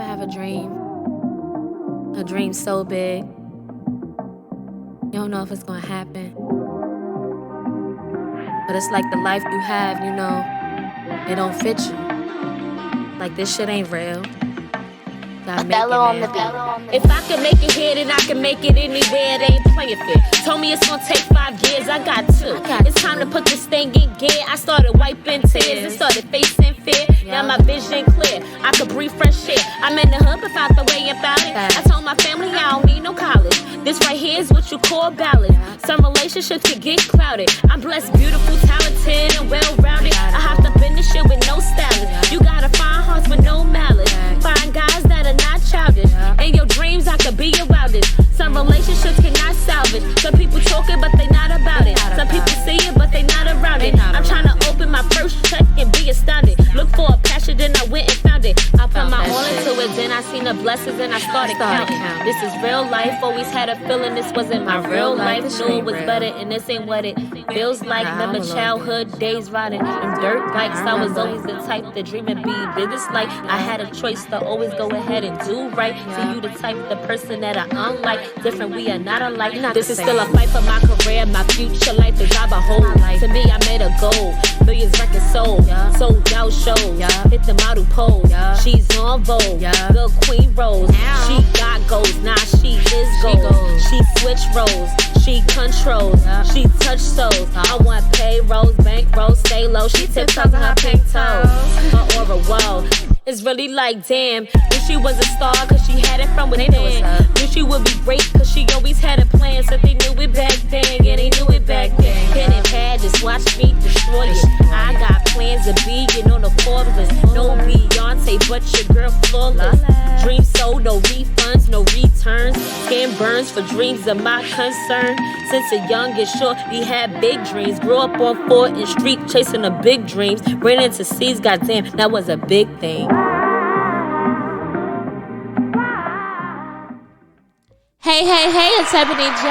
ever have a dream so big, you don't know if it's gonna happen, but it's like the life you have, you know, it don't fit you. Like this shit ain't real. Gotta make it, man. If I can make it here, then I can make it anywhere. They ain't playing fair. Told me it's gonna take 5 years, I got 2. It's time to put this thing in gear. I started wiping tears and started facing fear. Now my vision clear, I could breathe fresh air. I'm in the hood, but found the way about it. I told my family I don't need no college. This right here is what you call balance. Some relationships can get clouded. I'm blessed, beautiful, talented, and well-rounded. I hopped up in this shit with no stylist. You gotta find hearts with no malice. Find guys that are not childish. In your dreams, I could be your wildest. Some relationships cannot salvage. Some people talking, but they not about it. Some people see it, but they not around it. I'm trying to open my first check and be astounded. Look for a passion, then I went and found it. I put my all into it, then I seen the blessings and I started counting. This is real life. Always had a feeling this wasn't my real life. Knew it was better, and this ain't what it feels like. Remember childhood days riding in dirt bikes. I was always the type to dream and be business like. I had a choice to always go ahead and do right. See you the type, the person that I unlike. Different, we are not alike. This is still a fight for my career. My future life is I behold. To me, I made a goal. Millions records sold. Sold out shows. Hit the model pole. She's on Vogue. Good Queen Rose. She got goals. Nah, she is gold. She switch roles. She controls. She touch souls. I want payrolls, bank rolls, stay low. She tiptoes on her pink toes. Her aura, whoa. It's really like damn. Knew she was a star cause she had it from within. Knew she would be great cause she always had a plan. So they knew it back then, yeah, they knew it back then. Pen and pad, just watch me destroy it. I got plans to be, you know, the Forbes list. No Beyonce, but your girl flawless. Dreams sold, no refunds, no returns. Skin burns for dreams of my concern. Since a young and short, we had big dreams. Grew up on 4th and Street, chasing the big dreams. Ran into seas, goddamn, that was a big thing. Hey, it's Ebony J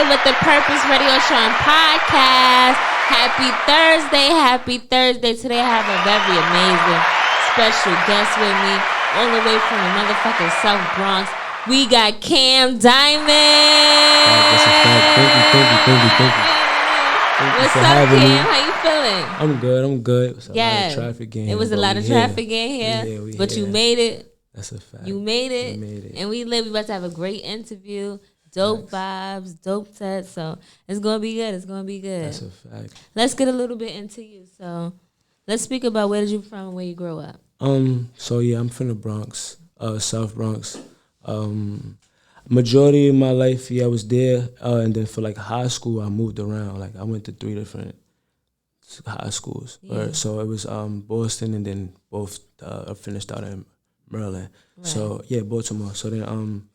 with the Purpose Radio Show and Podcast. Happy Thursday. Today I have a very amazing special guest with me, all the way from the motherfucking South Bronx. We got Kam Diamond. That's a fact. Thank you. What's up, Kam? How you feeling? I'm good. It was a lot of traffic in here. It was a lot of traffic in here, but you made it. That's a fact. You made it. And we about to have a great interview. Dope vibes, dope sets. So it's going to be good. That's a fact. Let's get a little bit into you. So let's speak about where did you from and where you grow up. So yeah, I'm from the Bronx, South Bronx. Majority of my life, I was there. And then for like high school, I moved around. Like I went to 3 different high schools. Yeah. So it was Boston and then both finished out in Maryland. Right. So yeah, Baltimore. So then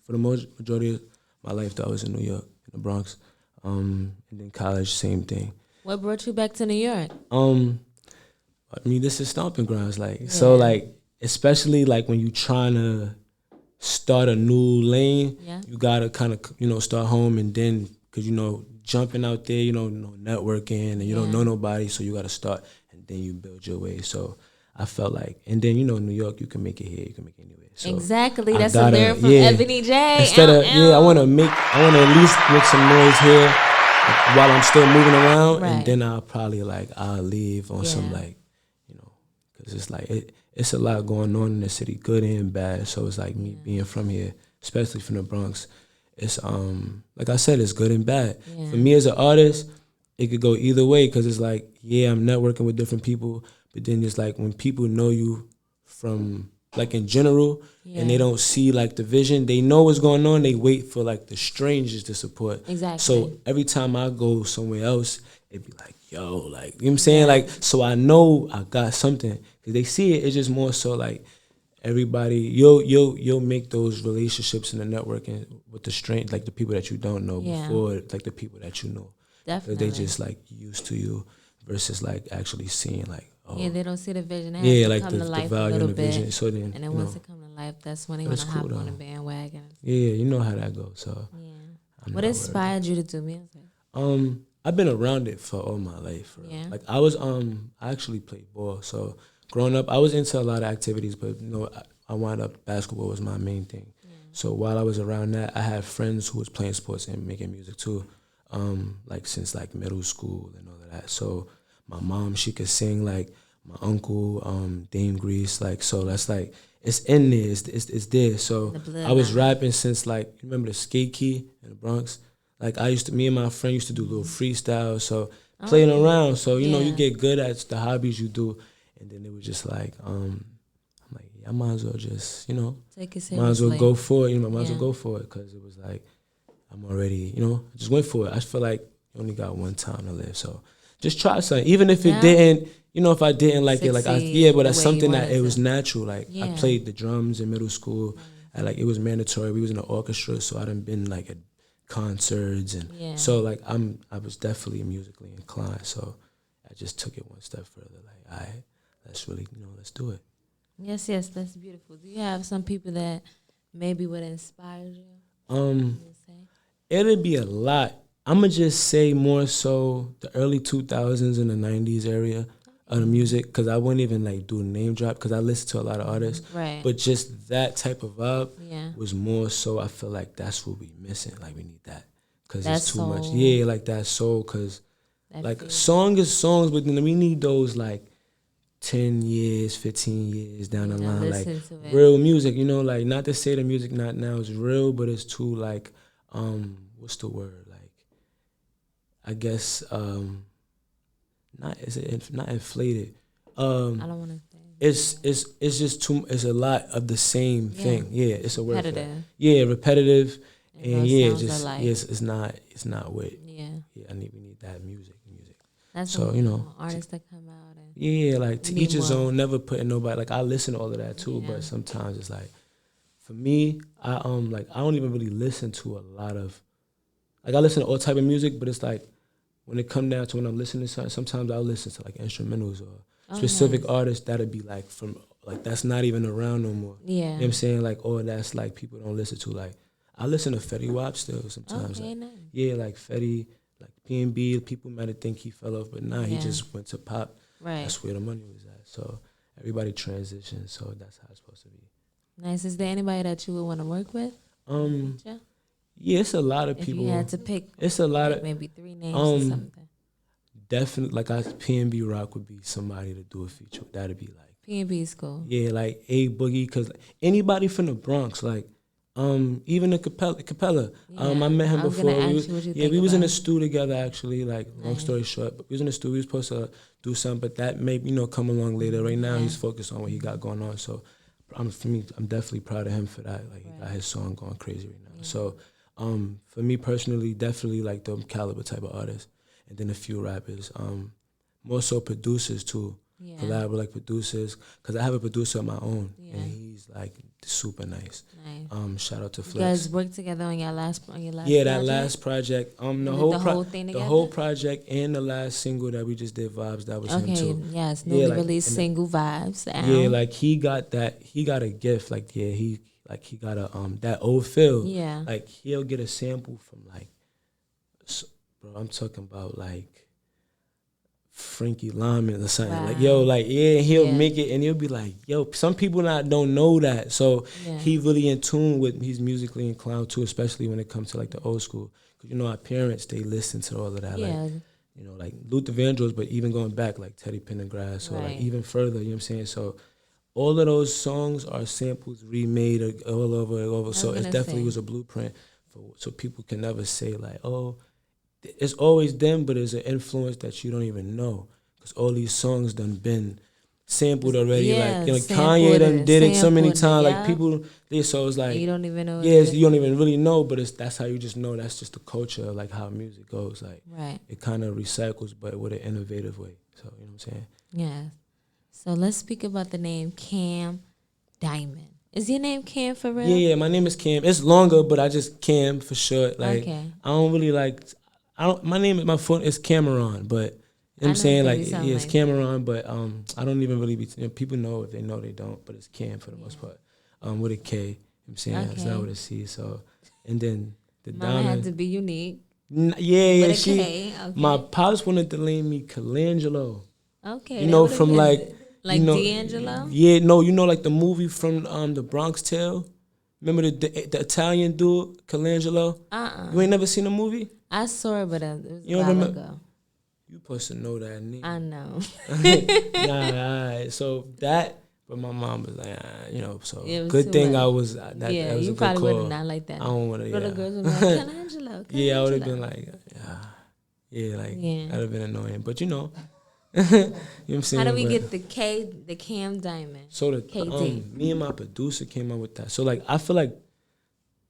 for the majority of my life, though, I was in New York, in the Bronx. And then college, same thing. What brought you back to New York? I mean, this is stomping grounds, so like, especially like when you trying to start a new lane, you gotta kind of, start home and then, cause jumping out there, networking and you don't know nobody, so you gotta start and then you build your way. So I felt like, and then New York, you can make it here, you can make it anywhere. So exactly, that's a lyric from Ebony J. Instead of I want to at least make some noise here while I'm still moving around, and then I'll probably I'll leave on some because it's like it's a lot going on in the city, good and bad. So it's like me being from here, especially from the Bronx, it's like I said, it's good and bad. For me as an artist, it could go either way because it's like I'm networking with different people, but then it's like when people know you from like in general and they don't see like the vision, they know what's going on, they wait for like the strangers to support. Exactly. So every time I go somewhere else, it'd be like, yo, like, you know what I'm saying? Like, so I know I got something because they see it. It's just more so like everybody, you'll make those relationships in the networking with the strange, like the people that you don't know before, like the people that you know. Definitely. They just like used to you versus like actually seeing like, they don't see the vision. They have to come to life value a little and the bit. vision. So then, and then once it comes to life, that's when they want to hop on the bandwagon. Yeah, you know how that goes. So what inspired you to do music? I've been around it for all my life. Like I was I actually played ball. So growing up, I was into a lot of activities, but I wound up basketball was my main thing. So while I was around that, I had friends who was playing sports and making music too, like since like middle school and all of that. So my mom, she could sing. Like my uncle, Dame Grease. Like so, that's like it's in there. It's there. So I was rapping since like you remember the skate key in the Bronx. Like me and my friend used to do little freestyles. So playing around. So you know you get good at the hobbies you do, and then it was just like I'm like, I might as well just, take it seriously. Might as well go for it. Might as well go for it because it was like, I'm already, I just went for it. I just feel like you only got one time to live. So just try something. Even if it didn't, if I didn't like it, but that's something that it was natural. Like I played the drums in middle school. And like it was mandatory. We was in an orchestra, so I done been like at concerts and so like I was definitely musically inclined. So I just took it one step further. Like, all right, let's really, let's do it. Yes, that's beautiful. Do you have some people that maybe would inspire you? It'd be a lot. I'ma just say more so the early 2000s and the 90s area of the music, because I wouldn't even like do a name drop because I listen to a lot of artists. Right. But just that type of vibe was more so. I feel like that's what we missing. Like we need that because it's too much. Yeah, like that soul. Because like song is songs, but then we need those like 10 years, 15 years down the line, like real music, like not to say the music not now is real, but it's too like, what's the word? Like, I guess, not inflated. I don't want to say. It's just too, it's a lot of the same thing. Yeah, it's a word. Repetitive. Yeah, repetitive. And it's not what. Yeah. We need that music. That's so, artists that come out. Like to each his own, never putting nobody, like I listen to all of that too, but sometimes it's like, for me, I don't even really listen to a lot of, like I listen to all type of music, but it's like, when it come down to when I'm listening to something, sometimes I'll listen to like instrumentals or specific artists that'll be like from, like that's not even around no more. Yeah. You know what I'm saying? Like, or that's like people don't listen to, like, I listen to Fetty Wap still sometimes. Okay, like, nice. Yeah, like Fetty, like P&B, people might have think he fell off, but nah, he just went to pop. Right. That's where the money was at. So everybody transitions. So that's how it's supposed to be. Nice. Is there anybody that you would want to work with? Yeah, it's a lot of people. If you had to pick, it's a lot of maybe 3 names or something. Definitely, like P&B Rock would be somebody to do a feature. That'd be like P&B is cool. Yeah, like A Boogie, because anybody from the Bronx, like. Even the Capella. I met him before. We was in the studio together actually. Like long story short, but we was in the studio. We was supposed to do something, but that may come along later. Right now, he's focused on what he got going on. So, I'm definitely proud of him for that. Like he got his song going crazy right now. Yeah. So, for me personally, definitely like the caliber type of artist, and then a few rappers. More so producers too. Yeah. Collab with like producers, because I have a producer of my own, and he's like super nice. Shout out to Flex. You guys worked together on your last project? That last project. The whole project and the last single that we just did, Vibes, that was him too. Yes, newly released single Vibes. Yeah, like he got a gift. Like he got a that old feel. Yeah. Like he'll get a sample from like, bro, I'm talking about like Frankie Lyman or something. Wow. Like he'll make it and he'll be like, some people don't know that. So he really in tune with, he's musically inclined too, especially when it comes to like the old school. Because our parents, they listen to all of that. Like, like Luther Vandross, but even going back like Teddy Pendergrass or like even further, you know what I'm saying? So all of those songs are samples remade all over. So it definitely was a blueprint so people can never say like, oh, it's always them, but there's an influence that you don't even know, because all these songs done been sampled already. Like Kanye done did it so many times. Like people, so it's like you don't even know. You don't even really know, but that's how you just know. That's just the culture of like how music goes. Like it kind of recycles, but with an innovative way. So you know what I'm saying? Yeah. So let's speak about the name Kam Diamond. Is your name Cam for real? Yeah. My name is Cam. It's longer, but I just Cam for short. Like I don't really like. My name, my phone is Cameron, but you know what I'm saying? Like, it's Cameron, but I don't even really be, people know if they know they don't, but it's Cam for the most part. With a K, you know what I'm saying? It's not with a C, so, and then the diamond. Had to be unique. Yeah, K, my pops wanted to name me Colangelo. Okay. You know, from like, Like you know, D'Angelo? Yeah, no, you know, like the movie from the Bronx Tale. Remember the Italian dude, Colangelo? You ain't never seen the movie? I saw it, but it was You a don't while remember? ago. You supposed to know that name. I know. Nah, alright. So that, but my mom was like, you know, so too good thing much. I was, that was You a good probably call. would have not like that. I don't want to, Little yeah. girls would be like, Colangelo. Yeah, I would have been like, that'd have been annoying. But you know, you know what I'm saying? How do we get the Cam Diamond? So me and my producer came up with that. So like, I feel like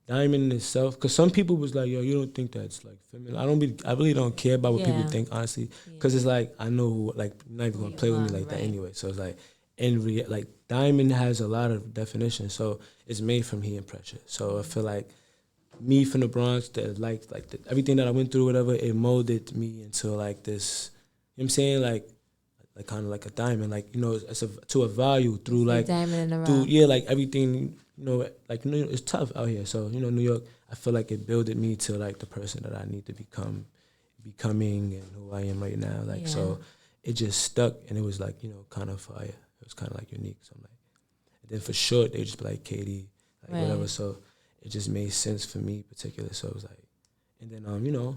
Diamond in itself, because some people was like, yo, you don't think that's like feminine. I really don't care about what people think, honestly, because it's like, I know who, like, not even gonna play with me like that anyway. So it's like, like, Diamond has a lot of definition, so it's made from heat and pressure. So I feel like me from the Bronx, that everything that I went through, whatever, it molded me into like this, you know what I'm saying, like kind of like a diamond, like, you know, it's to a value through like, diamond in the rough. like everything, you know, like, you know, it's tough out here. So, you know, New York, I feel like it builded me to like the person that I need to becoming and who I am right now. Like, so it just stuck, and it was like, you know, kind of fire. It was kind of like unique. So I'm like, and then for short, they just be like Katie, like whatever. So it just made sense for me particular. So it was like, and then, you know,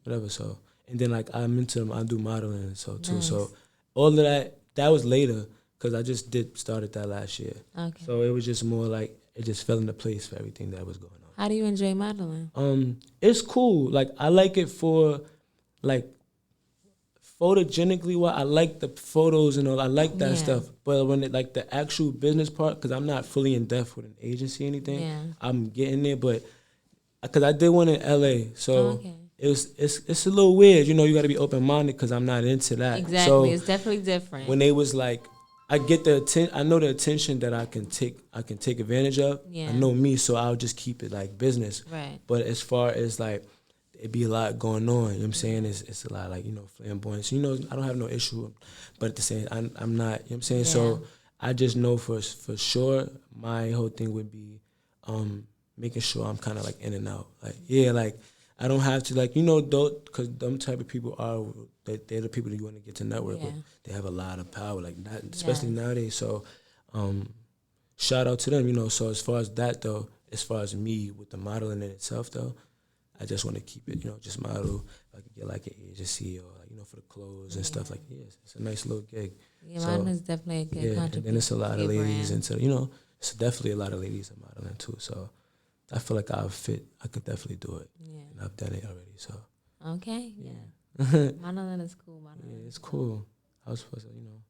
whatever. So, and then like I do modeling and so too. Nice. So all of that was later, because I just started that last year. Okay. So it was just more like, it just fell into place for everything that was going on. How do you enjoy modeling? It's cool. Like, I like it for, like, photogenically, I like the photos and all. I like that stuff. But when it, like, the actual business part, because I'm not fully in depth with an agency or anything, I'm getting there. But, because I did one in LA, so it's a little weird. You know, you got to be open-minded, because I'm not into that. Exactly. So it's definitely different. When they was like, I get I know the attention that I can take advantage of. Yeah. I know me, so I'll just keep it like business. Right. But as far as like, it be a lot going on, you know what I'm saying? It's a lot, like, you know, flamboyance. You know, I don't have no issue, but at the same time, I'm not, you know what I'm saying? Yeah. So I just know for sure, my whole thing would be making sure I'm kind of like in and out. Like, like, I don't have to, like, you know, because them type of people they're the people that you want to get to network with. They have a lot of power, like that, especially nowadays. So, shout out to them, you know. So as far as that though, as far as me with the modeling in itself though, I just want to keep it, you know, just model. I could get like an agency or like, you know, for the clothes and stuff like it's a nice little gig. Yeah, modeling is definitely a good contribution. And then it's a lot of ladies into, you know, it's definitely a lot of ladies in modeling too. So I feel like I could definitely do it. Yeah. And I've done it already, so. Okay, yeah. Modeling is cool. It's cool. I was supposed to, you know.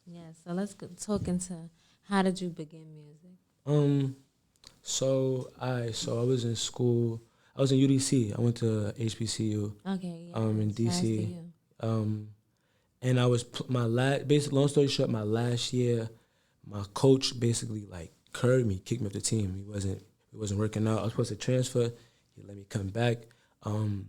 Yeah, so let's talk into how did you begin music? So I was in school. I was in UDC. I went to HBCU. Okay, yeah. In DC. And I was basically, long story short, my last year, my coach basically like curved me, kicked me off the team. He wasn't working out. I was supposed to transfer. He let me come back. One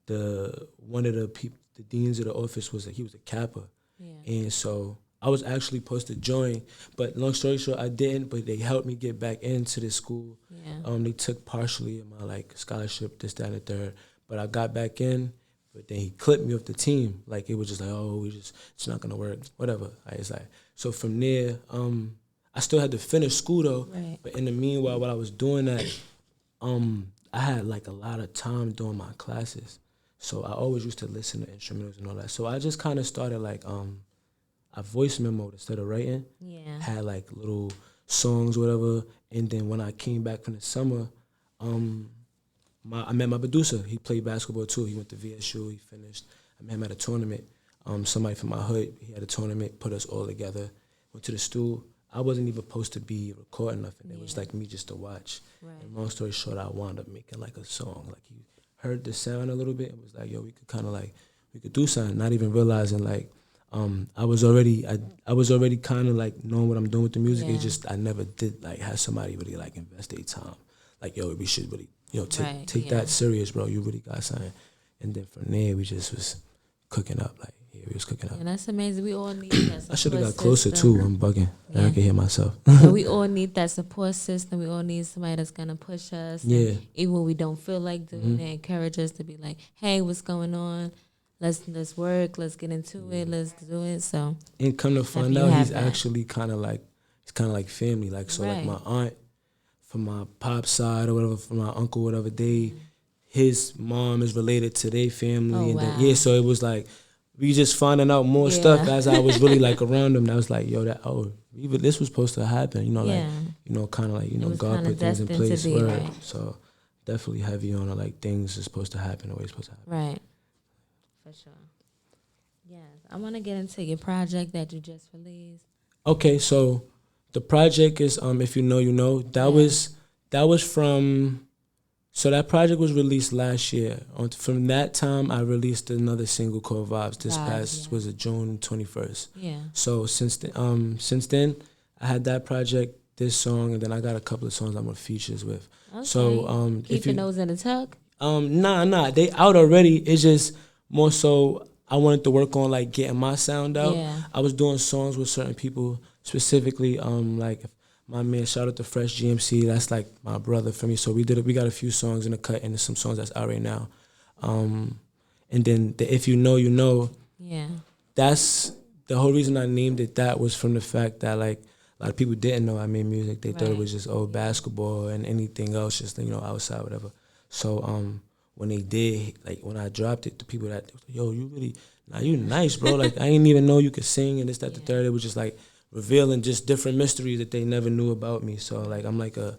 of the deans of the office he was a Kappa, and so I was actually supposed to join, but long story short, I didn't. But they helped me get back into the school. Yeah. They took partially of my like scholarship, this, that, and the third. But I got back in, but then he clipped me off the team. Like, it was just like, oh, it's not gonna work, whatever. It's like, so from there, I still had to finish school though. Right. But in the meanwhile, while I was doing that, I had like a lot of time doing my classes. So I always used to listen to instrumentals and all that. So I just kind of started like a voice memo instead of writing. Yeah. Had like little songs, whatever. And then when I came back from the summer, I met my producer. He played basketball too. He went to VSU. He finished. I met him at a tournament. Somebody from my hood, he had a tournament, put us all together. Went to the stool. I wasn't even supposed to be recording nothing. It was like me just to watch. Right. And long story short, I wound up making like a song. Like, he heard the sound a little bit and was like, yo, we could do something. Not even realizing like, I was already kind of like knowing what I'm doing with the music. It's just, I never did like have somebody really like invest their time. Like, yo, we should really, you know, take that serious, bro. You really got something. And then from there, we just was cooking up. Like, we was cooking up. And that's amazing. We all need that support. I should have got closer too. I'm bugging. Yeah. I can hear myself. So we all need that support system. We all need somebody that's gonna push us. Yeah. Even when we don't feel like doing it, encourage us to be like, hey, what's going on? let's work, let's get into it, let's do it. So and come to find out, he's actually kind of like family. Like so, like my aunt from my pop's side or whatever, from my uncle, whatever, his mom is related to their family, and then, so it was like we just finding out more stuff as I was really like around them. And I was like, yo, even this was supposed to happen, you know, like kind of like God put things in place. Right. So definitely heavy on it, like things are supposed to happen the way it's supposed to happen. Right. For sure. Yes, I want to get into your project that you just released. Okay, so the project is if you know, you know. That was from. So that project was released last year. From that time, I released another single called Vibes. This past was June 21st. Yeah. So since then, I had that project, this song, and then I got a couple of songs I'm on features with. Okay. So keeping those in the tuck. Nah, they out already. It's just more so I wanted to work on like getting my sound out. Yeah. I was doing songs with certain people, specifically like my man, shout out to Fresh GMC. That's like my brother for me. So we got a few songs in the cut, and there's some songs that's out right now. And then the If You Know, You Know. Yeah. That's the whole reason I named it. That was from the fact that like a lot of people didn't know I made music. They thought it was just basketball and anything else, just outside, whatever. So when they did, like when I dropped it, the people that yo, you nice, bro. Like I didn't even know you could sing and this, that, the third. It was just like revealing just different mysteries that they never knew about me. So like I'm like a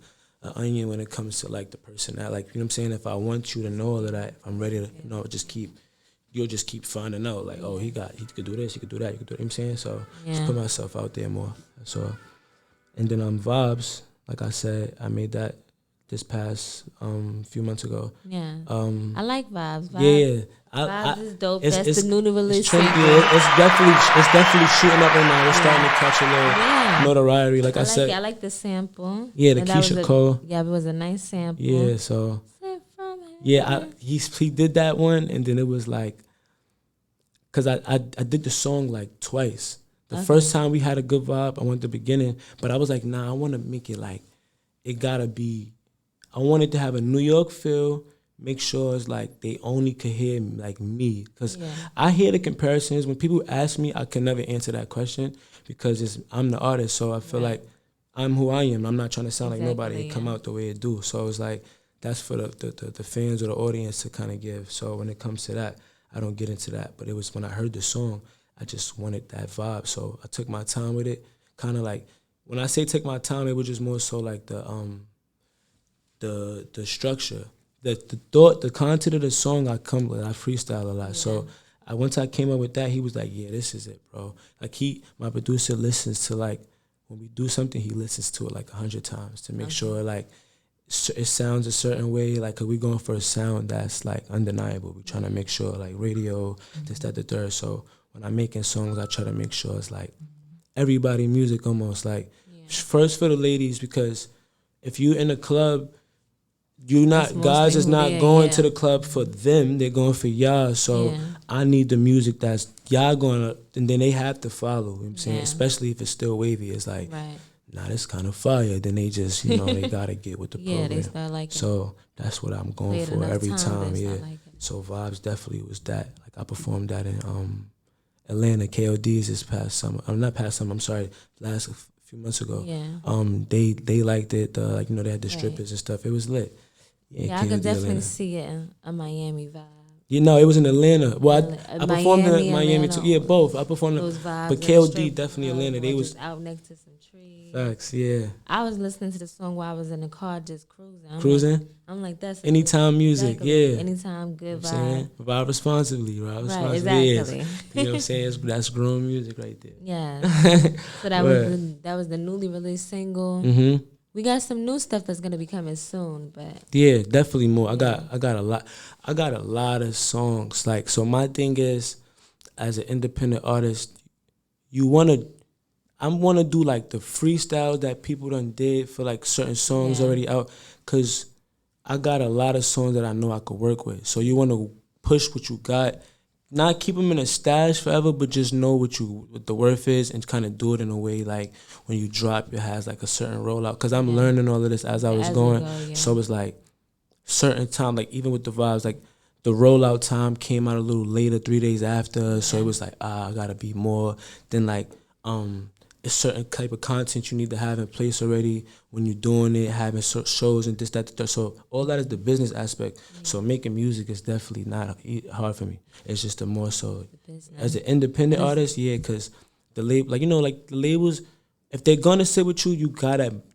onion when it comes to like the person that, like, you know what I'm saying, if I want you to know all of that, if I'm ready to you'll just keep finding out like, oh, he could do this, he could do that, you know what I'm saying? So just put myself out there more. So and then Vibes, like I said, I made that this past few months ago. Yeah. I like Vibes. Yeah. Vibes is dope. That's the newly released. It's definitely shooting up right now. It's starting to catch a little notoriety. Like I said, I like the sample. Yeah, the Keisha Cole. Yeah, it was a nice sample. Yeah, so he did that one, and then it was like, cause I did the song like twice. The first time we had a good vibe. I went the beginning, but I was like, nah, I want to make it like, it gotta be. I wanted to have a New York feel. Make sure it's like they only could hear like me, because I hear the comparisons. When people ask me, I can never answer that question because I'm the artist. So I feel like I'm who I am. I'm not trying to sound like nobody. It come out the way it do. So it's like that's for the fans or the audience to kind of give. So when it comes to that, I don't get into that. But it was when I heard the song, I just wanted that vibe. So I took my time with it. Kind of like when I say take my time, it was just more so like the structure. The thought, the content of the song, I freestyle a lot. Yeah. So once I came up with that, he was like, yeah, this is it, bro. Like my producer listens to, like, when we do something, he listens to it like 100 times to make sure like it sounds a certain way. Like, 'cause we going for a sound that's like undeniable. We trying to make sure like radio, this, that, the third. So when I'm making songs, I try to make sure it's like everybody music almost, like first for the ladies, because if you in a club, guys is not going to the club for them, they're going for y'all. So I need the music that's y'all going to, and then they have to follow, you know what I'm saying? Especially if it's still wavy. It's like, nah, this kind of fire. Then they just, they got to get with the program. They start liking. So that's what I'm going for every time. So Vibes definitely was that. Like I performed that in Atlanta, KOD's this past summer. Not past summer, I'm sorry, last few months ago. They liked it. Like, they had the strippers and stuff. It was lit. Yeah, I could definitely see it in a Miami vibe. It was in Atlanta. Well, I performed in Miami too. Yeah, both. I performed those vibes, but KOD definitely Atlanta. They was out next to some trees. Facts, yeah. I was listening to the song while I was in the car just cruising. I'm like, that's anytime music, anytime good vibe. Vibe responsibly, right? Exactly. You know what I'm saying? That's grown music right there. Yeah. So that was the newly released single. Mm-hmm. We got some new stuff that's gonna be coming soon, but definitely more. I got a lot of songs. Like, so my thing is, as an independent artist, I wanna do like the freestyles that people done did for like certain songs already out, 'cause I got a lot of songs that I know I could work with. So you wanna push what you got. Not keep them in a stash forever, but just know what the worth is, and kind of do it in a way like when you drop, it has like a certain rollout. Because I'm learning all of this as I was going. So it's like certain time, like even with the vibes, like the rollout time came out a little later, 3 days after. So it was like, I gotta be more than like a certain type of content you need to have in place already when you're doing it, having shows and this, that, the third. So all that is the business aspect. So making music is definitely not hard for me. It's just the more so as an independent artist, because the label, like, you know, like the labels, if they're gonna sit with you,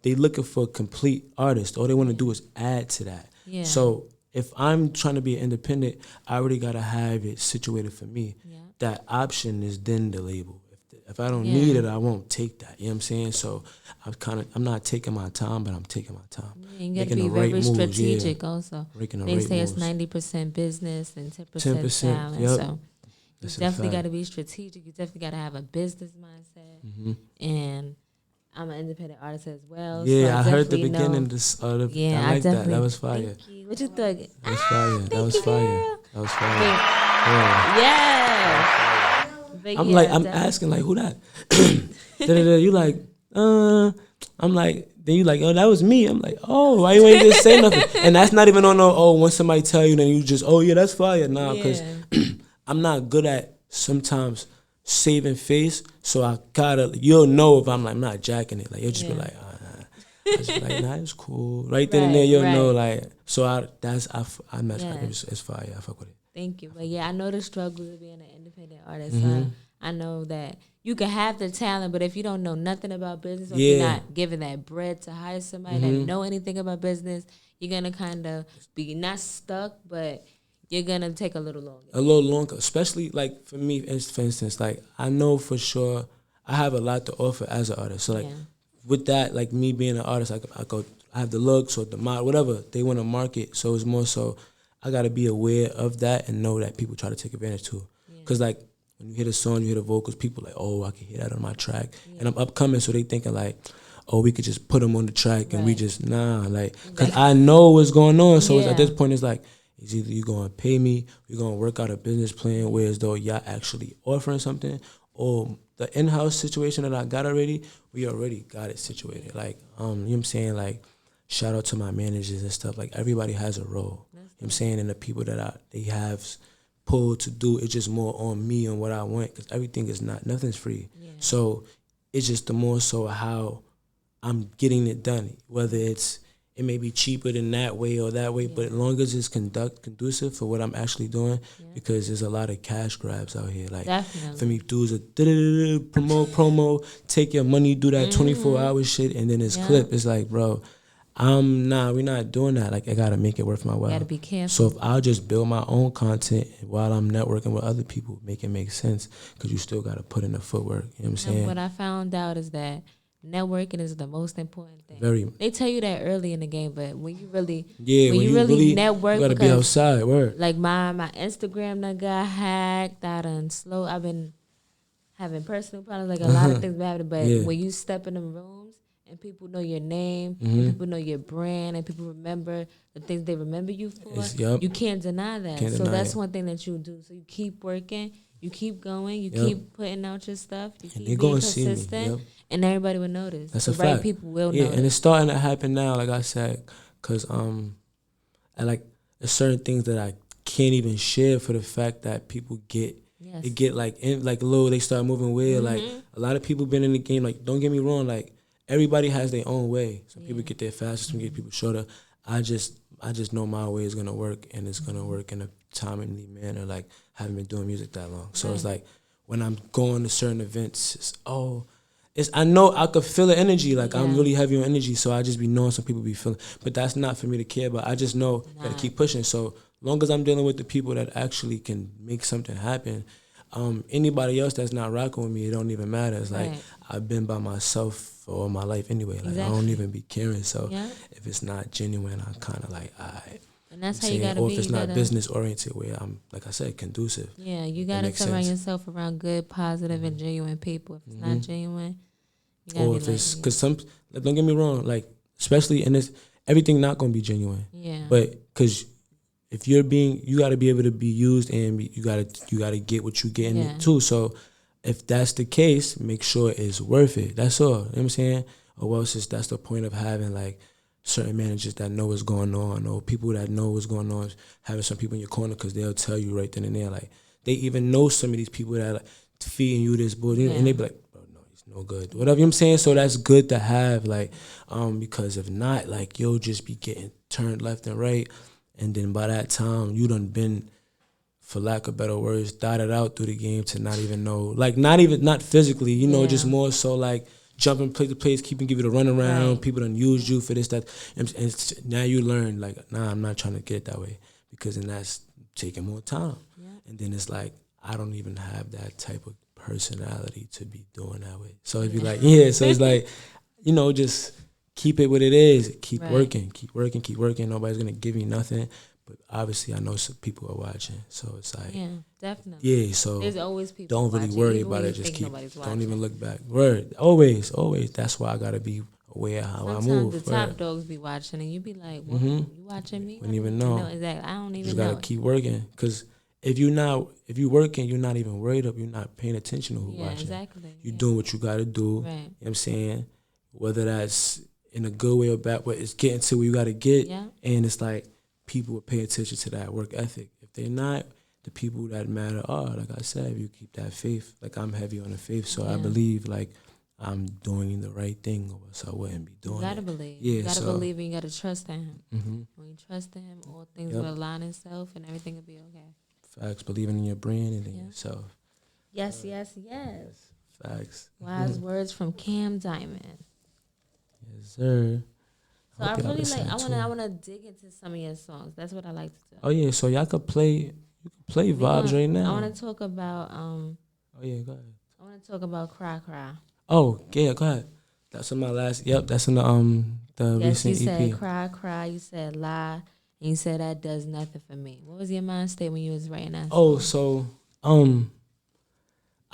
they looking for a complete artist. All they want to do is add to that. Yeah. So if I'm trying to be an independent, I already gotta have it situated for me. Yeah. That option is then the label. If I don't need it, I won't take that. You know what I'm saying? So I'm not taking my time, but I'm taking my time. Yeah, you got to be very strategic also. They say it's 90% business and 10% talent. Yep. So you definitely got to be strategic. You definitely got to have a business mindset. And I'm an independent artist as well. Yeah, so I heard the beginning. I like that. That was fire. Thank you. What you thought? That was fire. That was fire. That was fire. Yeah. I'm asking, like, who that? You like, I'm like, then you like, oh, that was me. I'm like, oh, why you ain't just say nothing? And that's not even on when somebody tell you, then you just, oh, yeah, that's fire. Nah, because I'm not good at sometimes saving face. So you'll know if I'm like, I'm not jacking it. Like, you'll just be like, I just be like, nah, it's cool. Right then and there, you'll know, like, so it's fire. I fuck with it. Thank you. But yeah, I know the struggle of being an independent artist. I know that you can have the talent, but if you don't know nothing about business, or if you're not given that bread to hire somebody that know anything about business, you're going to kind of be not stuck, but you're going to take a little longer. A little longer, especially like for me, for instance, like I know for sure I have a lot to offer as an artist. So like with that, like me being an artist, I have the looks or the mod, whatever they want to market. So it's more so I got to be aware of that and know that people try to take advantage too. Because like when you hear the song, you hear the vocals, people like, oh, I can hear that on my track. And I'm upcoming, so they thinking like, oh, we could just put them on the track and we just, like, because I know what's going on. So it's, at this point, it's like, it's either you going to pay me, we're going to work out a business plan where as though y'all actually offering something, or the in-house situation that I got already, we already got it situated. Like, you know what I'm saying? Like, shout out to my managers and stuff. Like, everybody has a role. You know what I'm saying? And the people that they have pulled to do, it's just more on me and what I want, because everything is nothing's free. So it's just the more so how I'm getting it done, whether it may be cheaper than that way or that way, but as long as it's conducive for what I'm actually doing, because there's a lot of cash grabs out here. Like, for me, dudes are promo, take your money, do that 24-hour shit, and then it's clip. It's like, bro, we're not doing that. Like, I gotta make it worth my while. Gotta be careful. So if I'll just build my own content while I'm networking with other people, make it make sense, because you still gotta put in the footwork. You know what I'm saying? What I found out is that networking is the most important thing. They tell you that early in the game, but when you really, when you really network, you gotta be outside. Word. Like my Instagram done got hacked. I've been having personal problems. Like a lot of things been happening. But when you step in them rooms and people know your name, and people know your brand, and people remember the things they remember you for, you can't deny that. So that's one thing that you do. So you keep working. You keep going. You keep putting out your stuff. You keep being consistent, and everybody will notice. That's the a right fact. people will notice. And it's starting to happen now. Like I said, because I like there's certain things that I can't even share for the fact that people get. It get like they start moving weird. Like a lot of people been in the game. Like, don't get me wrong. Like, everybody has their own way. Some people get there faster. Some people shorter. I just know my way is gonna work, and it's gonna work in a timely manner. Like, I haven't been doing music that long, so it's like when I'm going to certain events, I know I could feel the energy. Like, I'm really heavy on energy, so I just be knowing some people be feeling. But that's not for me to care about. I just know gotta keep pushing. So long as I'm dealing with the people that actually can make something happen, anybody else that's not rocking with me, it don't even matter. It's like I've been by myself for all my life anyway. Like, I don't even be caring. So if it's not genuine, I'm kind of like, all right. And that's how you gotta be. Or if it's not business oriented, where I'm, like I said, conducive. Yeah, you gotta surround yourself around good, positive, and genuine people. If it's not genuine, you gotta be it's because don't get me wrong, like, especially in this, everything not gonna be genuine. Yeah. But because if you gotta be able to be used, and you gotta get what you get in it too. So if that's the case, make sure it's worth it. That's all. You know what I'm saying? Or else that's the point of having, like, certain managers that know what's going on, or people that know what's going on, having some people in your corner because they'll tell you right then and there. Like, they even know some of these people that are like, feeding you this bull, and they be like, bro, no, he's no good. Whatever, you know what I'm saying? So that's good to have, like, because if not, like, you'll just be getting turned left and right, and then by that time, you done been, for lack of better words, dotted out through the game to not even know, like, not physically, you know, just more so like jumping place to place, keeping give you the runaround. Right. People done used you for this, that, and now you learn, like, nah, I'm not trying to get it that way, because then that's taking more time. Yeah. And then it's like, I don't even have that type of personality to be doing that way. So it'd be like, so it's like, you know, just keep it what it is. Keep working. Nobody's going to give you nothing. But obviously, I know some people are watching. So it's like, yeah, definitely. Yeah, so there's always people don't really watching, worry about it. Just don't even look back. Word. Always. That's why I got to be aware of how I move. Sometimes the top dogs be watching and you be like, what? You watching me? Wouldn't even know. Exactly. I don't even know. You just got to keep working. Because if you working, you're not even worried up. You're not paying attention to who's watching. Exactly. You're doing what you got to do. Right. You know what I'm saying? Whether that's in a good way or bad way, it's getting to where you got to get. Yeah. And it's like people would pay attention to that work ethic. If they're not, the people that matter are, like I said, if you keep that faith. Like, I'm heavy on the faith, so I believe, like, I'm doing the right thing, or else I wouldn't be doing it. You gotta believe. Yeah, you gotta believe, and you gotta trust in him. Mm-hmm. When you trust in him, all things will align itself, and everything will be okay. Facts. Believing in your brand and in yourself. Yes. Facts. Wise words from Kam Diamond. Yes, sir. So I really like. I wanna dig into some of your songs. That's what I like to do. Oh yeah, so y'all could play. You could play vibes right now. I wanna talk about. Oh yeah, go ahead. I wanna talk about Cry Cry. Oh yeah, go ahead. That's in my last. Yep, that's in the recent EP. You said Cry Cry. You said Lie. And you said that does nothing for me. What was your mind state when you was writing that song? Oh, so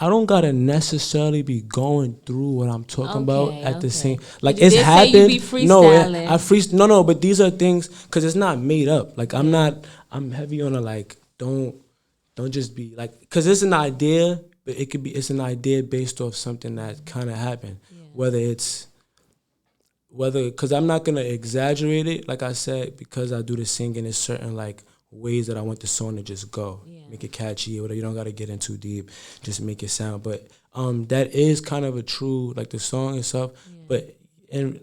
I don't gotta necessarily be going through what I'm talking about at the same. Like, it's happened. You be No, but these are things, because it's not made up. Like, I'm heavy on a, like, don't just be like, because it's an idea, but it's an idea based off something that kind of happened. Yeah. Because I'm not gonna exaggerate it, like I said, because I do the singing in certain, like, ways that I want the song to just go. Yeah. Make it catchy or whatever. You don't gotta get in too deep. Just make it sound. But that is kind of a true, like, the song itself. Yeah. But in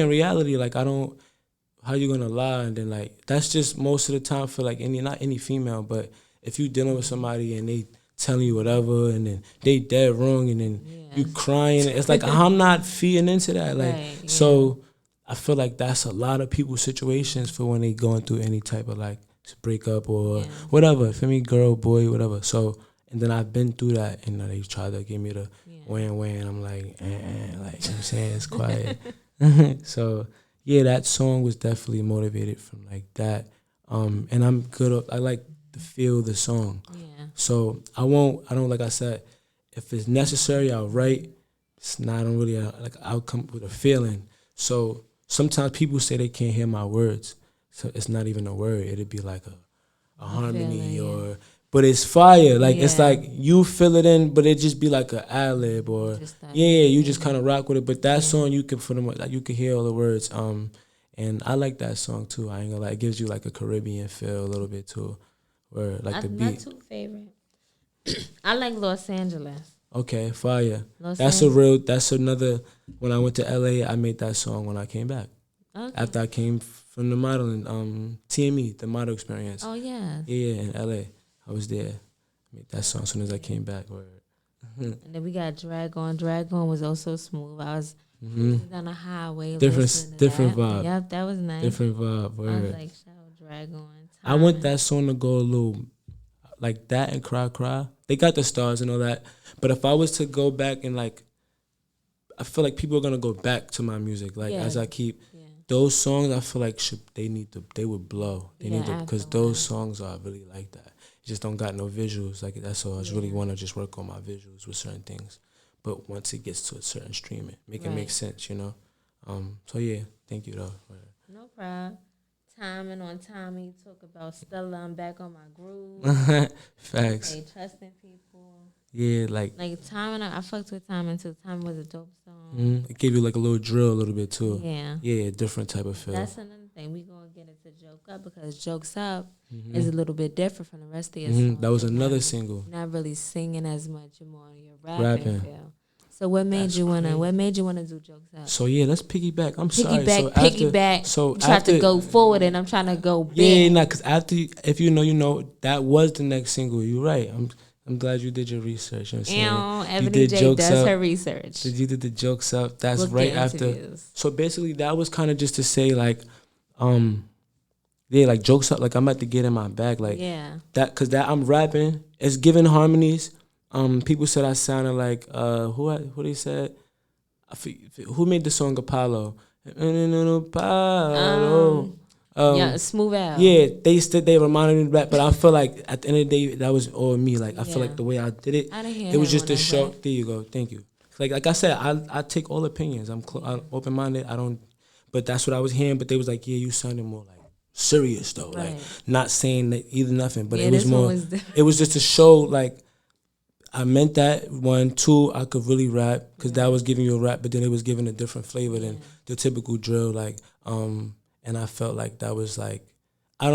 reality, like, I don't, how you gonna lie? And then, like, that's just most of the time for, like, not any female, but if you dealing with somebody and they telling you whatever and then they dead wrong and then you crying, it's like, I'm not feeding into that. Like, so I feel like that's a lot of people's situations for when they going through any type of, like, breakup or whatever, for me, girl, boy, whatever. So, and then I've been through that, and they try to give me the wham, I'm like, like, you know what I'm saying, it's quiet. So, yeah, that song was definitely motivated from, like, that. And I'm good, I like to feel the song. Yeah. So, I don't, like I said, if it's necessary, I'll write. It's not, I don't really, like, I'll come with a feeling. So, sometimes people say they can't hear my words. So it's not even a word. It'd be like a harmony but it's fire. Like, it's like you fill it in, but it just be like an ad-lib or you just kind of rock with it. But that song, you can you can hear all the words. And I like that song too. I ain't gonna lie. It gives you like a Caribbean feel a little bit too, where like the beat. My two favorite. I like Los Angeles. Okay, fire. That's another. When I went to LA, I made that song when I came back. Okay. After I came from the modeling, TME, the model experience. Oh, yeah. Yeah, in LA. I was there. I made that song as soon as I came back. And then we got Drag On. Drag On was also smooth. I was on a highway. Different vibe. Yep, that was nice. Different vibe. Word. I was like, shout Drag On. I want that song to go a little, like that and Cry Cry. They got the stars and all that. But if I was to go back and, like, I feel like people are going to go back to my music. Like, as I keep... Those songs, I feel like they would blow. They need to, because those songs are really like that. You just don't got no visuals. Like, that's all. I just really want to just work on my visuals with certain things. But once it gets to a certain streaming, make it make sense, you know? So, yeah, thank you, though. No problem. Timing on Tommy, talk about Stella, I'm back on my groove. Facts. Hey, trusting people. Yeah, like Timing. I fucked with Timing too. Timing was a dope song. it gave you like a little drill a little bit too. Yeah. Yeah, different type of feel. That's another thing. We gonna get into Joke Up because Jokes Up is a little bit different from the rest of your songs. That was You're another not, single. Not really singing as much. You're more on your Rapping. feel. So what made you wanna do Jokes Up? So yeah, let's piggyback. I'm sorry. Piggyback. So you tried to go forward, and I'm trying to go back. Yeah, because after if you know, that was the next single. You're right. I'm glad you did your research. You know what I'm saying? Ebony J does her research. You did the Jokes Up. That's right after. Interviews. So basically, that was kind of just to say like, like Jokes Up. Like I'm about to get in my bag. Like because I'm rapping. It's giving harmonies. People said I sounded like who they said. Who made the song Apollo? Apollo. Smooth Out. Yeah, they reminded me of that, but I feel like at the end of the day, that was all me. Like I feel like the way I did it, it was just a show. There you go. Thank you. Like I said, I take all opinions. I'm open minded. I don't, but that's what I was hearing. But they was like, yeah, you sounded more like serious though, like not saying that either nothing. But it was more. It was just to show like. I meant that. 1, 2, I could really rap because that was giving you a rap, but then it was giving a different flavor than the typical drill. Like, and I felt like that was like, I'm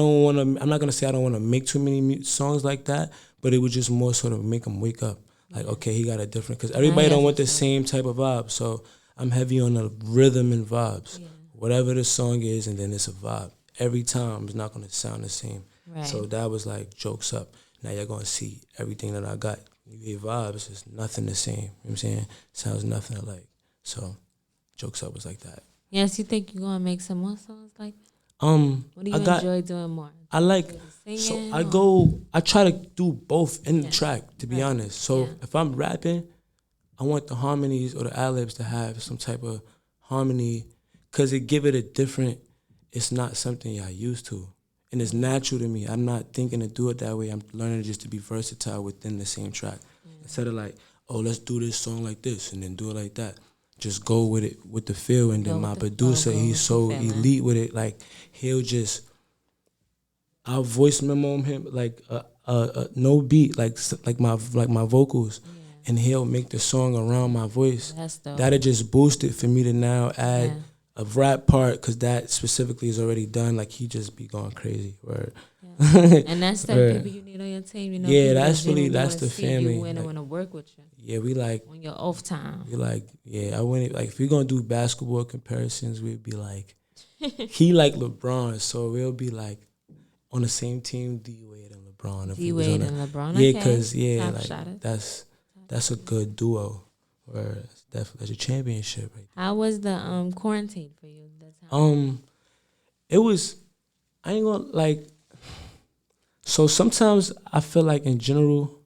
not gonna say I don't want to make too many songs like that, but it was just more sort of make them wake up. Like, okay, he got a different, because everybody don't want the same type of vibe. So I'm heavy on the rhythm and vibes. Whatever the song is, and then it's a vibe. Every time it's not gonna sound the same. So that was like Jokes Up. Now you're gonna see everything that I got. You hear vibes, it's nothing the same. You know what I'm saying? Sounds nothing alike. So Jokes Up was like that. Yes, you think you're gonna make some more songs like that? What do you enjoy doing more? I like singing, I try to do both in the track, to be honest. So if I'm rapping, I want the harmonies or the ad-libs to have some type of harmony, because it give it a different, it's not something I used to. And it's natural to me. I'm not thinking to do it that way. I'm learning just to be versatile within the same track. Instead of like, oh, let's do this song like this and then do it like that. Just go with it, with the feel. And then my producer, he's so elite with it. Like, I'll voice memo him like no beat, like my vocals. And he'll make the song around my voice. That'll just boost it for me to now add a rap part, because that specifically is already done. Like, he just be going crazy. Word. And that's the people you need on your team. You know, that's the family. You want to work with you. Yeah, we like on your off time. We like, I wouldn't like if we're gonna do basketball comparisons. We'd be like, he like LeBron, so we'll be like on the same team. D Wade and LeBron. D Wade and LeBron. Yeah, because like that's a good duo. Or that's a championship right there. How was the quarantine for you? It was, I ain't gonna like. So sometimes I feel like in general,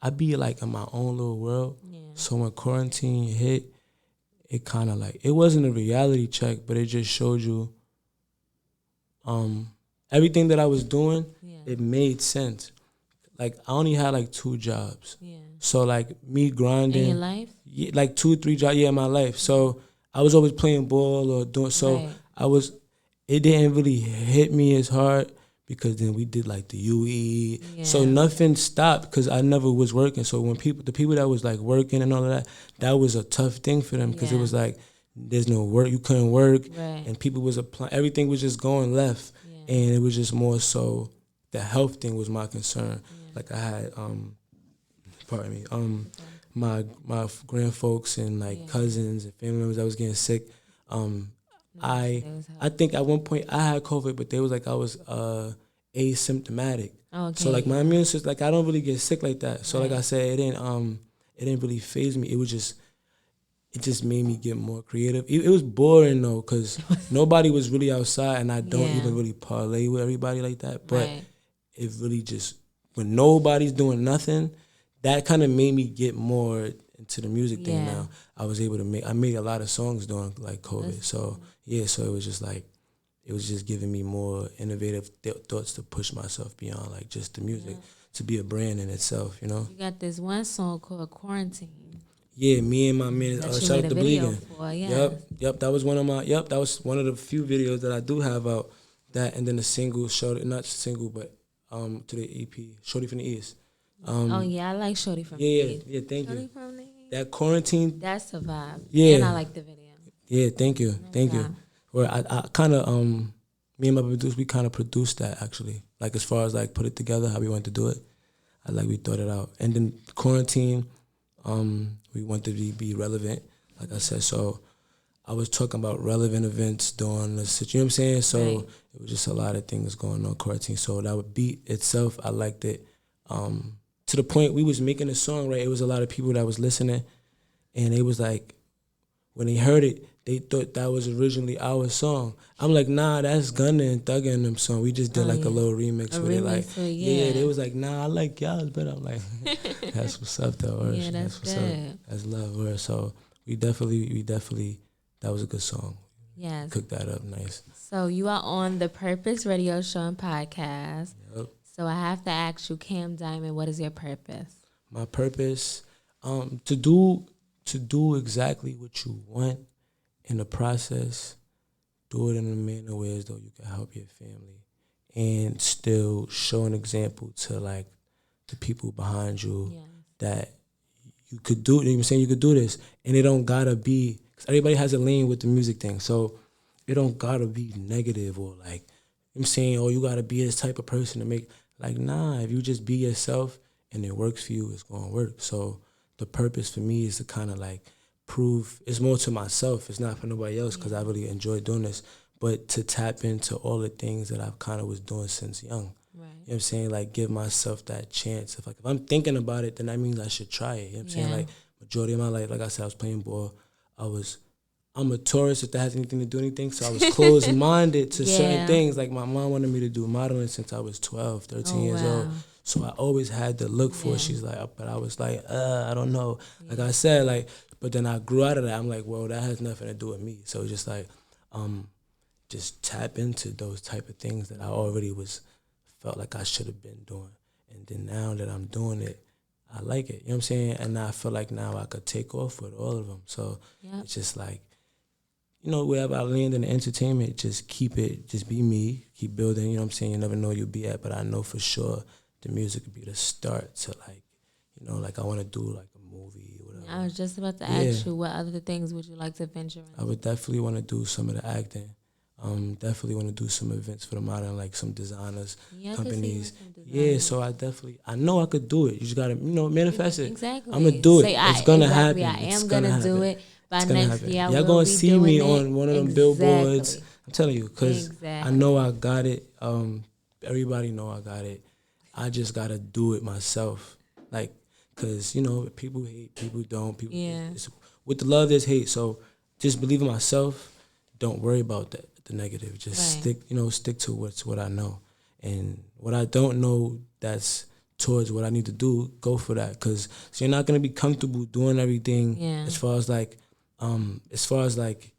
I be like in my own little world. So when quarantine hit, it kind of like, it wasn't a reality check, but it just showed you everything that I was doing. It made sense. Like, I only had like 2 jobs. So like me grinding. In your life? Yeah, like 2, 3 jobs, in my life. So I was always playing ball or doing, it didn't really hit me as hard, because then we did like the UE. So nothing stopped because I never was working. So when the people that was like working and all of that, that was a tough thing for them, because it was like, there's no work, you couldn't work. And people was applying, everything was just going left. And it was just more so, the health thing was my concern. Like, I had, pardon me, my grandfolks and like cousins and family members that was getting sick. I think at one point I had COVID, but they was like I was asymptomatic. So like my immune system, like I don't really get sick like that. So like I said, it didn't really faze me. It just made me get more creative. It was boring though, because nobody was really outside, and I don't even really parlay with everybody like that. But it really just, when nobody's doing nothing, that kind of made me get more into the music thing now. I was able to I made a lot of songs during like COVID. So it was just like, it was just giving me more innovative thoughts to push myself beyond like just the music, to be a brand in itself, you know? You got this one song called Quarantine. Yeah, me and my man, shout out to Bleeding. Yep, that was one of the few videos that I do have out. That, and then the single, not single, but to the EP, Shorty from the East. Oh yeah, I like Shorty from Yeah, the thank Shorty you. from the That quarantine. That's a vibe. Yeah. And I like the video. Yeah, thank you. vibe. Where I kind of me and my producer, we kind of produced that actually. Like as far as like put it together, how we wanted to do it. We thought it out. And then quarantine, we wanted to be relevant, like I said. So I was talking about relevant events during the situation. You know what I'm saying? So it was just a lot of things going on quarantine. So that beat itself, I liked it. To the point we was making a song, right? It was a lot of people that was listening, and they was like, when they heard it, they thought that was originally our song. I'm like, nah, that's Gunna and Thugger and them song. We just did a little remix with it. Like, they was like, nah, I like y'all's better. I'm like, that's what's up though. Yeah, that's what's good. up. That's love. Word. So we definitely, that was a good song. Yes. Cooked that up nice. So you are on the Purpose Radio Show and Podcast. Yep. So I have to ask you, Kam Diamond, what is your purpose? My purpose, to do exactly what you want in the process, do it in a manner where as though you can help your family and still show an example to like the people behind you that you could do, you know what I'm saying, you could do this. And it don't gotta be, cause everybody has a lane with the music thing. So it don't gotta be negative or like, you know what I'm saying, oh, you gotta be this type of person to make, like, nah, if you just be yourself and it works for you, it's gonna work. So the purpose for me is to kind of like prove, it's more to myself, it's not for nobody else because I really enjoy doing this, but to tap into all the things that I kind of was doing since young. Right. You know what I'm saying? Like give myself that chance. If I'm thinking about it, then that means I should try it. You know what I'm saying? Like majority of my life, like I said, I was playing ball. I'm a tourist if that has anything to do anything. So I was closed-minded to certain things. Like my mom wanted me to do modeling since I was 12, 13 years old. So I always had to look for it. She's like, but I was like, I don't know. Like I said, like, but then I grew out of that. I'm like, well, that has nothing to do with me. So it's just like, just tap into those type of things that I already felt like I should have been doing. And then now that I'm doing it, I like it. You know what I'm saying? And I feel like now I could take off with all of them. So it's just like, you know, wherever I land in the entertainment, just be me, keep building. You know what I'm saying? You never know where you'll be at, but I know for sure the music would be the start to like, you know, like I want to do like a movie or whatever. I was just about to ask you, what other things would you like to venture into? I would definitely want to do some of the acting. Definitely want to do some events for the modern, like some designers, companies. So I know I could do it. You just got to, you know, manifest it. Exactly. I'm going to do it. It's going to happen. I am going to do it. By next year, y'all going to see me on one of them billboards. I'm telling you, because I know I got it. Everybody know I got it. I just got to do it myself. Like, because, you know, people hate, people don't. With the love, there's hate. So just believe in myself. Don't worry about the negative. Just stick to what I know. And what I don't know, that's towards what I need to do, go for that. Because you're not going to be comfortable doing everything as far as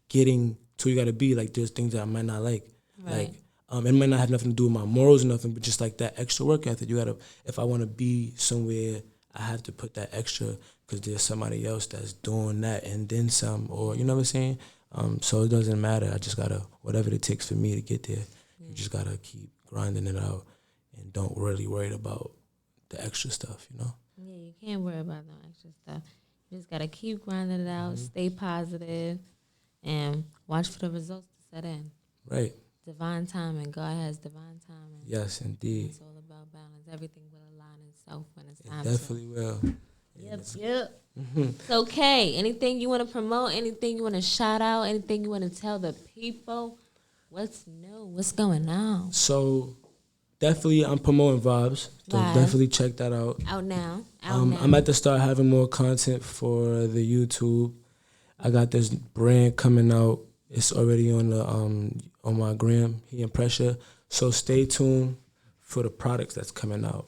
getting to where you got to be. Like, there's things that I might not like. Right. Like, it might not have nothing to do with my morals or nothing, but just like that extra work ethic. You got to, if I want to be somewhere, I have to put that extra because there's somebody else that's doing that and then some, or, you know what I'm saying? So it doesn't matter. I just got to, whatever it takes for me to get there, you just got to keep grinding it out and don't really worry about the extra stuff, you know? Yeah, you can't worry about no extra stuff. You just got to keep grinding it out, stay positive, and watch for the results to set in. Right. Divine timing. God has divine timing. Yes, indeed. It's all about balance. Everything will align itself when it's time. It definitely will. Yep. It's okay. Anything you want to promote? Anything you want to shout out? Anything you want to tell the people? What's new? What's going on? So, definitely, I'm promoting Vibes. So definitely check that out. Out now. I'm at to start having more content for the YouTube. I got this brand coming out. It's already on the on my gram, He and Pressure. So stay tuned for the products that's coming out.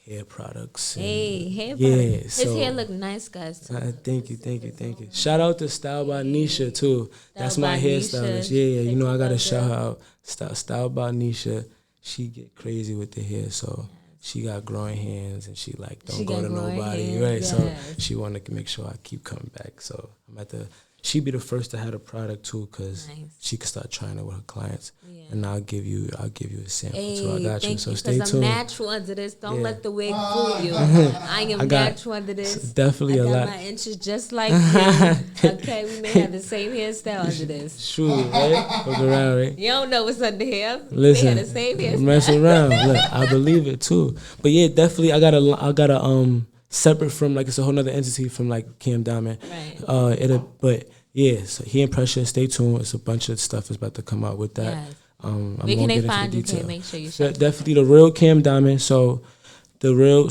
Hair products. Hair products. His hair look nice, guys. Thank you. Shout out to Style by Nisha too. That's my hairstylist. Yeah. You know I gotta shout her out. Style by Nisha. She get crazy with the hair, so she got growing hands and she like don't go to nobody, right? Yes. So she wanted to make sure I keep coming back. So I'm at to she be the first to have the product too, cause she can start trying it with her clients. And I'll give you a sample too. I got you. So stay tuned. I'm natural under this. Don't let the wig fool you. I am natural under this. Definitely a lot. I got my inches just like you. Okay, we may have the same hairstyle under this. True, right? Look around, right? You don't know what's under here. Listen, we have the same hairstyle. Mess around. Look, I believe it too. But yeah, definitely, I got a separate from, like, it's a whole nother entity from, like, Cam Diamond. Right. But yeah, so he and Pressure, stay tuned. It's a bunch of stuff is about to come out with that. Yes. Where can they find you? Make sure you definitely the real Cam Diamond. So the real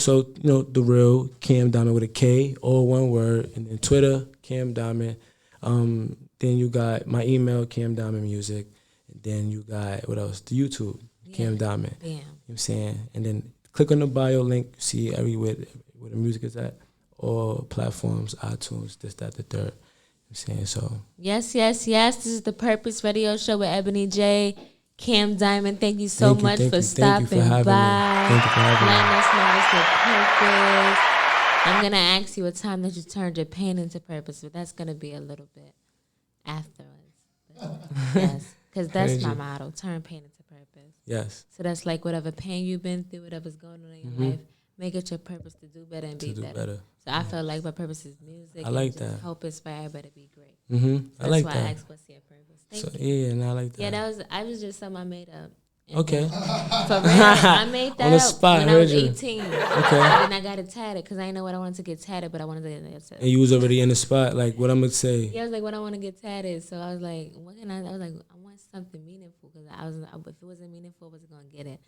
Cam Diamond with a K, all one word, and then Twitter Cam Diamond. Then you got my email Cam Diamond Music, and then you got what else? The YouTube Cam Diamond. Yeah. You know what I'm saying? And then click on the bio link. See everywhere where the music is at. All platforms, iTunes, this, that, the third. You know what I'm saying? So yes. This is the Purpose Radio Show with Ebony J. Cam Diamond, thank you so much for stopping by. Thank you for having me. Letting us know it's the purpose. I'm going to ask you a time that you turned your pain into purpose, but that's going to be a little bit afterwards. Yes, because that's my motto, turn pain into purpose. Yes. So that's like whatever pain you've been through, whatever's going on in your life, make it your purpose to do better and be better. So I feel like my purpose is music. I like that. Help inspire everybody to be great. I like that. That's why I asked what's your purpose. Thank you. Yeah, and I like that. Yeah, I was just something I made up. Okay. For real, I made that on the up spot, when I was 18. Okay. And then I got it tatted because I didn't know what I wanted to get tatted, but I wanted to get tatted. And you was already in the spot, like what I'm gonna say. Yeah, I was like, what I want to get tatted. So I was like, what can I was like, I want something meaningful because if it wasn't meaningful, I wasn't gonna get it.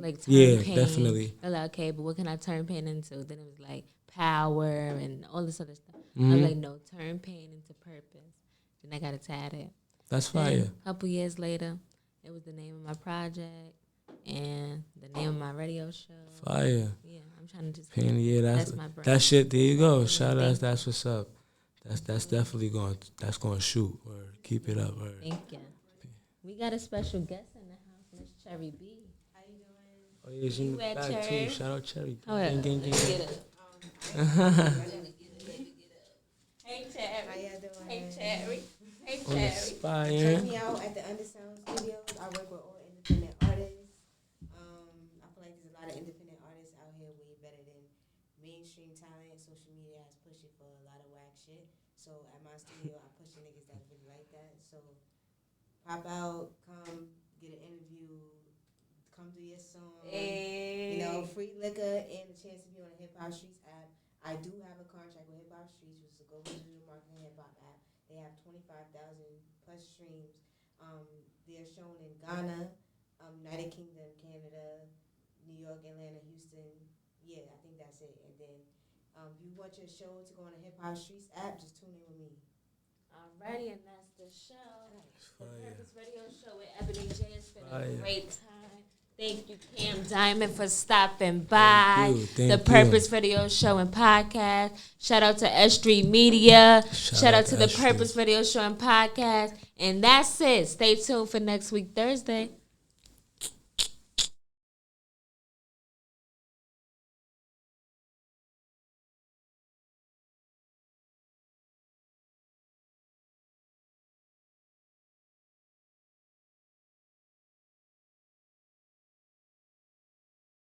Like turn pain. Definitely. I was like, okay, but what can I turn pain into? Then it was like power and all this other stuff. I was like, no, turn pain into purpose. Then I got it tatted. That's fire. A couple years later, it was the name of my project and the name of my radio show. Fire. Yeah, I'm trying to just. Pain, yeah, that's my brand. That shit. There you go. Shout out. That's what's up. That's definitely going. That's going to shoot. Or keep it up. Thank you. We got a special guest in the house, Miss Cherry B. How you doing? Oh yeah, she in the back too. Shout out Cherry. Oh yeah. Gang. Hey Cherry. How you doing? Hey Cherry. Check me out at the Undersound Studios. I work with all independent artists. I feel like there's a lot of independent artists out here way better than mainstream talent. Social media has pushed it for a lot of whack shit. So at my studio, I push the niggas that really like that. So pop out, come get an interview, come do your song. Hey. You know, free liquor and a chance to be on the Hip Hop Streets app. I do have a contract with Hip Hop Streets, which is a global digital marketing hip hop app. They have 25,000 plus streams. They're shown in Ghana, United Kingdom, Canada, New York, Atlanta, Houston. Yeah, I think that's it. And then if you want your show to go on the Hip Hop Streets app, just tune in with me. Alrighty, and that's the show. The Purpose Radio Show with Ebony J. It's been a great time. Thank you, Cam Diamond, for stopping by. Thank the Purpose Radio Show and Podcast. Shout out to S.STREET Media. Shout out to the Purpose Radio Show and Podcast. And that's it. Stay tuned for next week, Thursday.